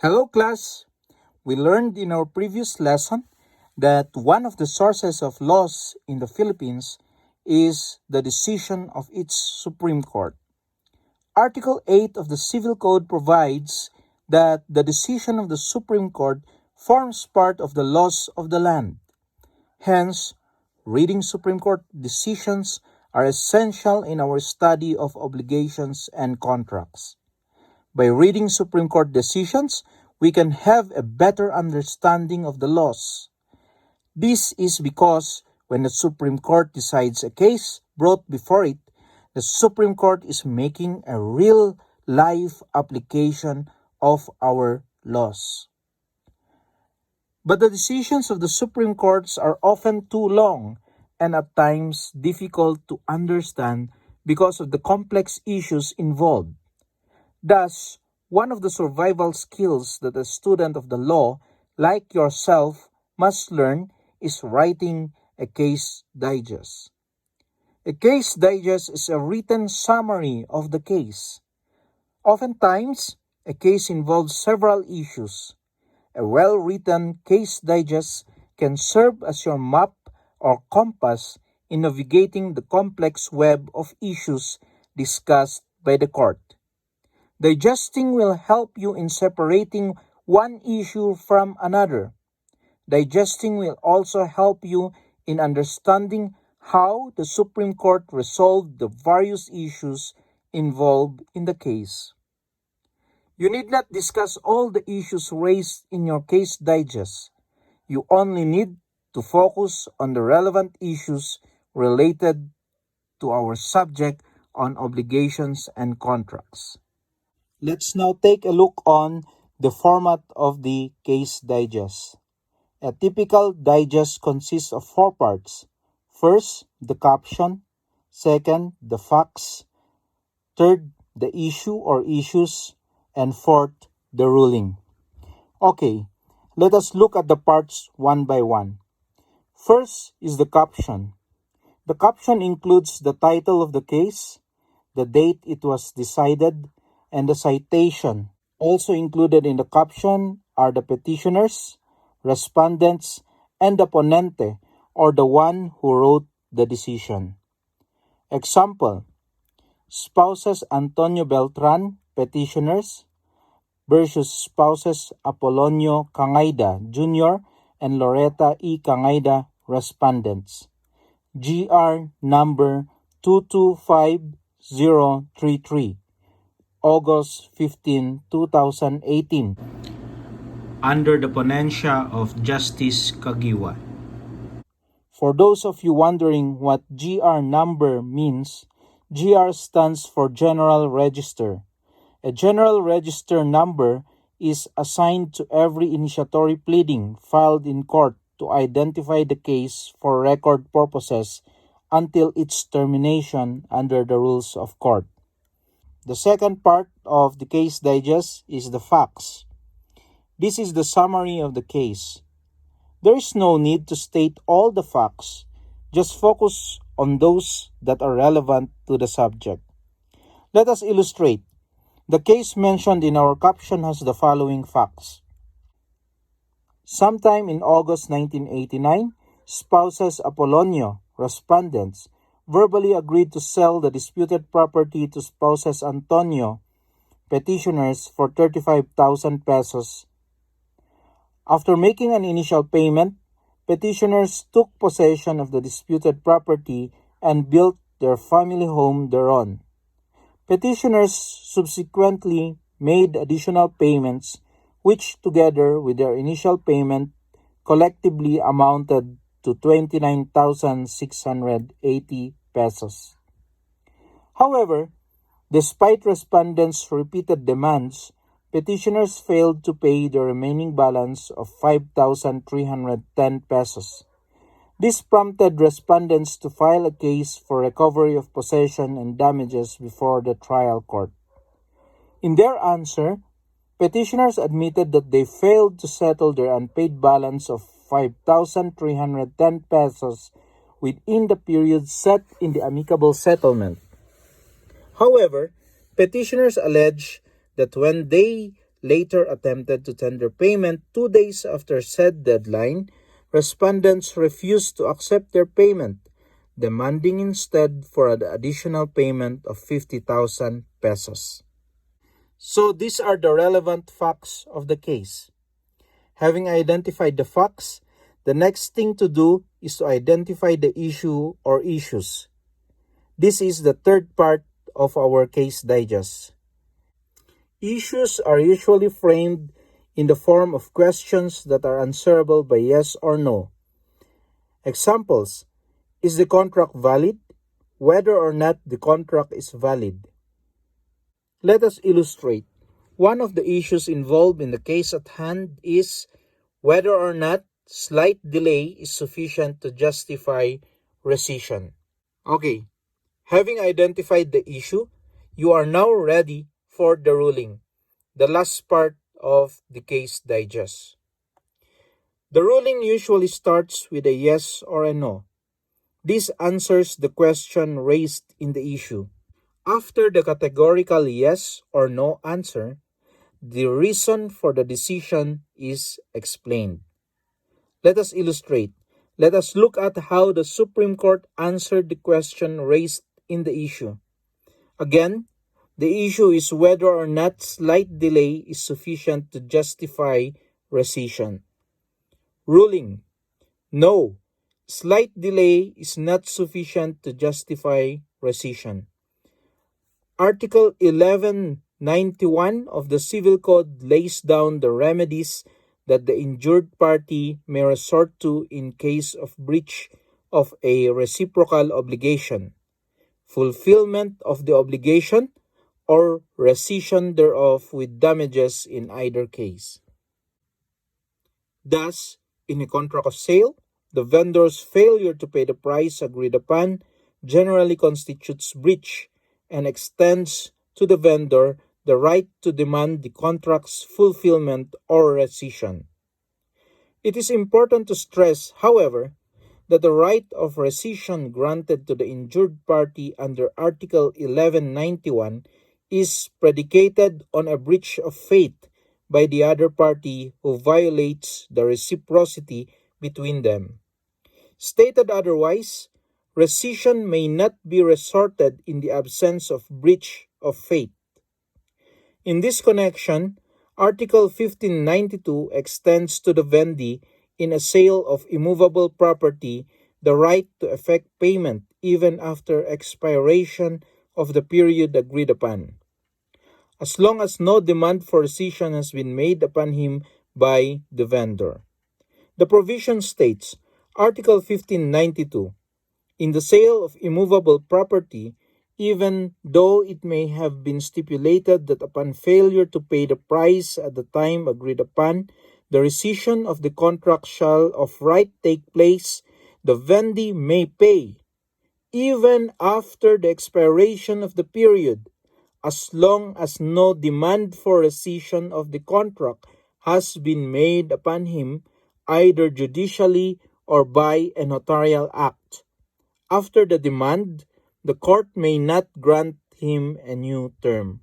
Hello class! We learned in our previous lesson that one of the sources of laws in the Philippines is the decision of its Supreme Court. Article 8 of the Civil Code provides that the decision of the Supreme Court forms part of the laws of the land. Hence, reading Supreme Court decisions are essential in our study of obligations and contracts. By reading Supreme Court decisions, we can have a better understanding of the laws. This is because when the Supreme Court decides a case brought before it, the Supreme Court is making a real-life application of our laws. But the decisions of the Supreme Courts are often too long and at times difficult to understand because of the complex issues involved. Thus, one of the survival skills that a student of the law, like yourself, must learn is writing a case digest. A case digest is a written summary of the case. Oftentimes, a case involves several issues. A well-written case digest can serve as your map or compass in navigating the complex web of issues discussed by the court. Digesting will help you in separating one issue from another. Digesting will also help you in understanding how the Supreme Court resolved the various issues involved in the case. You need not discuss all the issues raised in your case digest. You only need to focus on the relevant issues related to our subject on obligations and contracts. Let's now take a look on the format of the case digest. A typical digest consists of 4 parts. First, the caption. Second, the facts. Third, the issue or issues. And fourth, the ruling. Okay, let us look at the parts one by one. First is the caption. The caption includes the title of the case, the date it was decided, and the citation. Also included in the caption are the petitioners, respondents, and the ponente, or the one who wrote the decision. Example, spouses Antonio Beltran, petitioners, versus spouses Apolonio Cangayda Jr. and Loretta E. Cangayda, respondents. GR number 225033. August 15, 2018, under the ponencia of Justice Kagiwa. For those of you wondering what GR number means, GR stands for General Register. A General Register number is assigned to every initiatory pleading filed in court to identify the case for record purposes until its termination under the rules of court. The second part of the case digest is the facts. This is the summary of the case. There is no need to state all the facts. Just focus on those that are relevant to the subject. Let us illustrate. The case mentioned in our caption has the following facts. Sometime in August 1989, spouses Apolonio, respondents, verbally agreed to sell the disputed property to spouses Antonio, petitioners, for 35,000 pesos. After making an initial payment, petitioners took possession of the disputed property and built their family home thereon. Petitioners subsequently made additional payments which, together with their initial payment, collectively amounted to 29,680 pesos. However, despite respondents' repeated demands, petitioners failed to pay the remaining balance of 5,310 pesos. This prompted respondents to file a case for recovery of possession and damages before the trial court. In their answer, petitioners admitted that they failed to settle their unpaid balance of 5,310 pesos within the period set in the amicable settlement. However, petitioners allege that when they later attempted to tender payment 2 days after said deadline, respondents refused to accept their payment, demanding instead for an additional payment of 50,000 pesos. So these are the relevant facts of the case. Having identified the facts, the next thing to do is to identify the issue or issues. This is the third part of our case digest. Issues are usually framed in the form of questions that are answerable by yes or no. Examples: is the contract valid? Whether or not the contract is valid. Let us illustrate. One of the issues involved in the case at hand is whether or not slight delay is sufficient to justify rescission. Okay, having identified the issue, you are now ready for the ruling, the last part of the case digest. The ruling usually starts with a yes or a no. This answers the question raised in the issue. After the categorical yes or no answer, the reason for the decision is explained. Let us illustrate. Let us look at how the Supreme Court answered the question raised in the issue. Again, the issue is whether or not slight delay is sufficient to justify rescission. Ruling: no, slight delay is not sufficient to justify rescission. Article 1191 of the Civil Code lays down the remedies that the injured party may resort to in case of breach of a reciprocal obligation, fulfillment of the obligation, or rescission thereof with damages in either case. Thus, in a contract of sale, the vendor's failure to pay the price agreed upon generally constitutes breach and extends to the vendor the right to demand the contract's fulfillment or rescission. It is important to stress, however, that the right of rescission granted to the injured party under Article 1191 is predicated on a breach of faith by the other party who violates the reciprocity between them. Stated otherwise, rescission may not be resorted in the absence of breach of faith. In this connection, Article 1592 extends to the vendee in a sale of immovable property the right to effect payment even after expiration of the period agreed upon, as long as no demand for rescission has been made upon him by the vendor. The provision states, Article 1592, in the sale of immovable property, even though it may have been stipulated that upon failure to pay the price at the time agreed upon, the rescission of the contract shall of right take place, the vendee may pay, even after the expiration of the period, as long as no demand for rescission of the contract has been made upon him, either judicially or by a notarial act. After the demand, the court may not grant him a new term.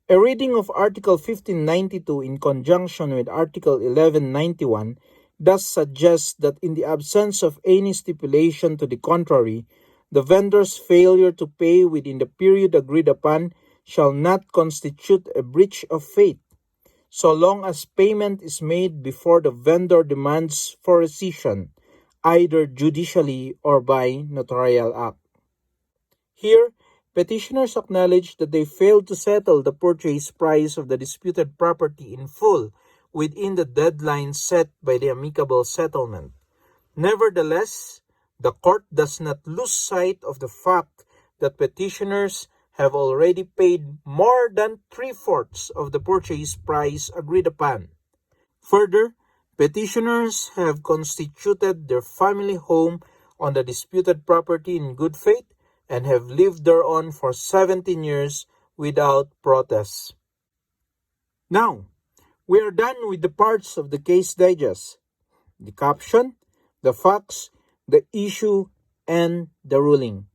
A reading of Article 1592 in conjunction with Article 1191 thus suggests that in the absence of any stipulation to the contrary, the vendor's failure to pay within the period agreed upon shall not constitute a breach of faith, so long as payment is made before the vendor demands for rescission, either judicially or by notarial act. Here, petitioners acknowledge that they failed to settle the purchase price of the disputed property in full within the deadline set by the amicable settlement. Nevertheless, the court does not lose sight of the fact that petitioners have already paid more than 3/4 of the purchase price agreed upon. Further, petitioners have constituted their family home on the disputed property in good faith and have lived thereon for 17 years without protest. Now, we are done with the parts of the case digest: the caption, the facts, the issue, and the ruling.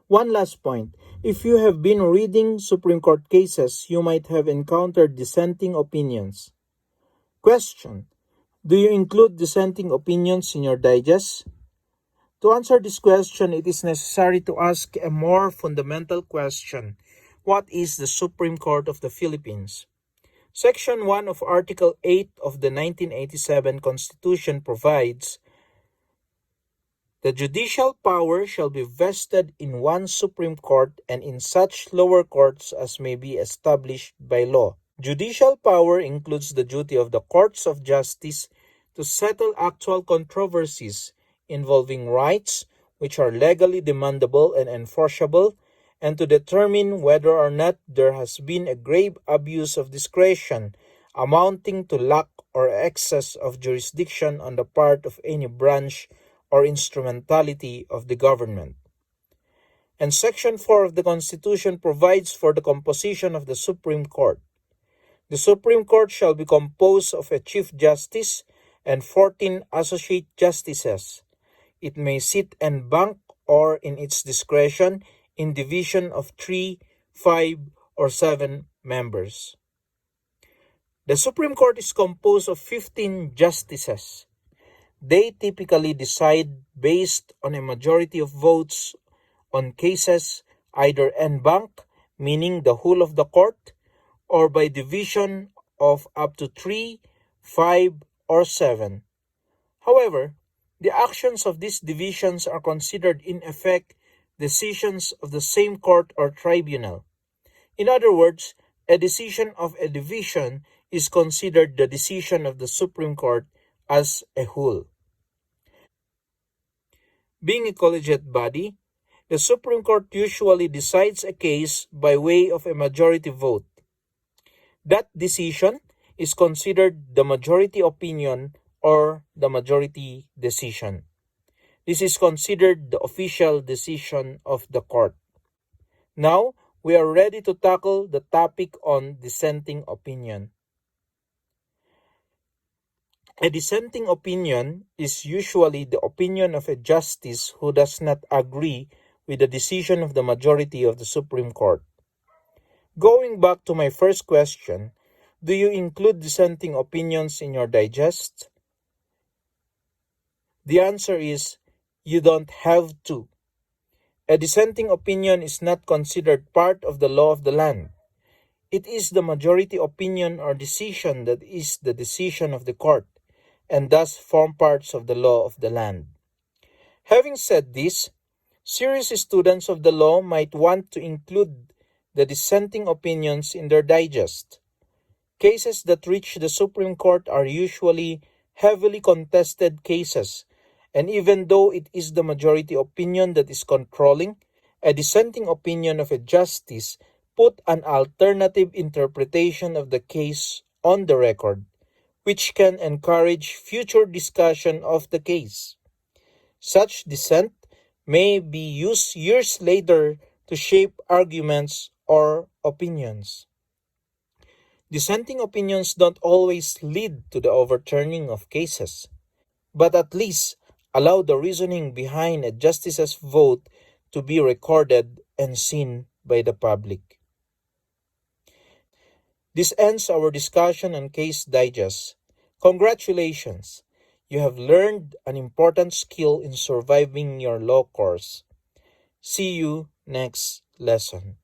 One last point. If you have been reading Supreme Court cases, you might have encountered dissenting opinions. Question: do you include dissenting opinions in your digest? To answer this question, it is necessary to ask a more fundamental question. What is the Supreme Court of the Philippines? Section 1 of Article 8 of the 1987 Constitution provides, "The judicial power shall be vested in one Supreme Court and in such lower courts as may be established by law." Judicial power includes the duty of the courts of justice to settle actual controversies involving rights which are legally demandable and enforceable, and to determine whether or not there has been a grave abuse of discretion amounting to lack or excess of jurisdiction on the part of any branch or instrumentality of the government. And Section 4 of the Constitution provides for the composition of the Supreme Court. The Supreme Court shall be composed of a Chief Justice and 14 Associate Justices. It may sit en banc or, in its discretion, in division of 3, 5, or 7 members. The Supreme Court is composed of 15 justices. They typically decide based on a majority of votes on cases either en banc, meaning the whole of the court, or by division of up to 3, 5, or 7. However, the actions of these divisions are considered in effect decisions of the same court or tribunal. In other words, a decision of a division is considered the decision of the Supreme Court as a whole. Being a collegiate body, the Supreme Court usually decides a case by way of a majority vote. That decision is considered the majority opinion or the majority decision. This is considered the official decision of the court. Now, we are ready to tackle the topic on dissenting opinion. A dissenting opinion is usually the opinion of a justice who does not agree with the decision of the majority of the Supreme Court. Going back to my first question, do you include dissenting opinions in your digest? The answer is, you don't have to. A dissenting opinion is not considered part of the law of the land. It is the majority opinion or decision that is the decision of the court, and thus form parts of the law of the land. Having said this, serious students of the law might want to include the dissenting opinions in their digest. Cases that reach the Supreme Court are usually heavily contested cases, and even though it is the majority opinion that is controlling, a dissenting opinion of a justice put an alternative interpretation of the case on the record, which can encourage future discussion of the case. Such dissent may be used years later to shape arguments or opinions. Dissenting opinions don't always lead to the overturning of cases, but at least allow the reasoning behind a justice's vote to be recorded and seen by the public. This ends our discussion on Case Digest. Congratulations! You have learned an important skill in surviving your law course. See you next lesson.